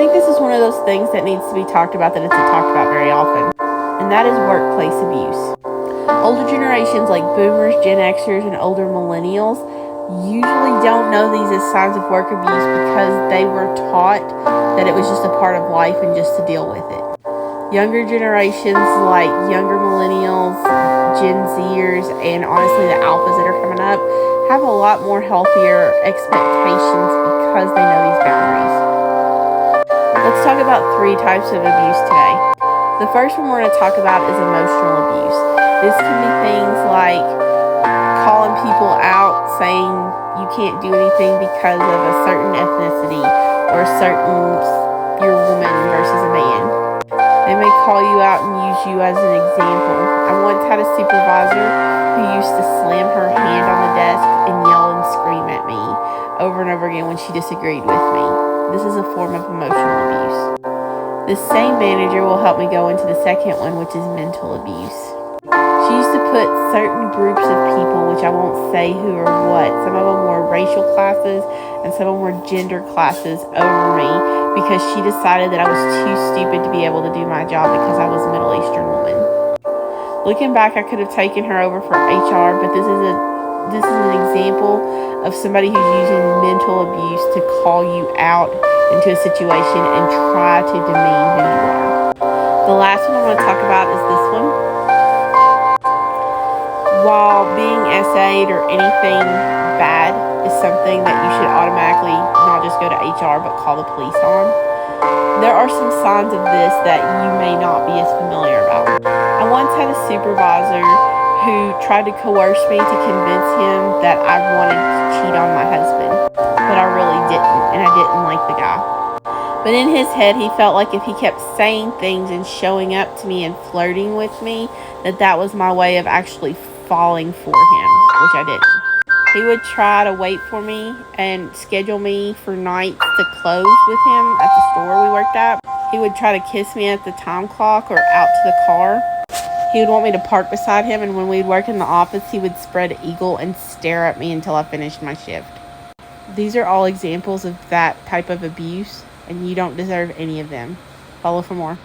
think this is one of those things that needs to be talked about that isn't talked about very often, and that is workplace abuse. Older generations like boomers, Gen Xers, and older millennials usually don't know these as signs of work abuse because they were taught that it was just a part of life and just to deal with it. Younger generations like younger millennials, Gen Zers, and honestly the alphas that are coming up have a lot more healthier expectations because they know these boundaries. Let's talk about 3 types of abuse today. The first one we're going to talk about is emotional abuse. This can be things like calling people out, saying you can't do anything because of a certain ethnicity or you're a woman versus a man. They may call you out and use you as an example. I once had a supervisor who used to slam her hand on the desk and yell and scream at me over and over again when she disagreed with me. This is a form of emotional abuse. This same manager will help me go into the second one, which is mental abuse. She used to put certain groups of people, which I won't say who or what, some of them were racial classes and some of them were gender classes over me because she decided that I was too stupid to be able to do my job because I was a Middle Eastern woman. Looking back, I could have taken her over for HR, but this is an example of somebody who's using mental abuse to call you out into a situation and try to demean who you are. The last one I'm going to talk about is this one. While being SA'd or anything bad is something that you should automatically not just go to HR but call the police on, there are some signs of this that you may not be as familiar about. I once had a supervisor who tried to coerce me to convince him that I wanted to cheat on my husband, but I really didn't, and I didn't like the guy. But in his head, he felt like if he kept saying things and showing up to me and flirting with me, that was my way of actually falling for him, which I didn't. He would try to wait for me and schedule me for nights to close with him at the store we worked at. He would try to kiss me at the time clock or out to the car. He would want me to park beside him, and when we'd work in the office, he would spread eagle and stare at me until I finished my shift. These are all examples of that type of abuse, and you don't deserve any of them. Follow for more.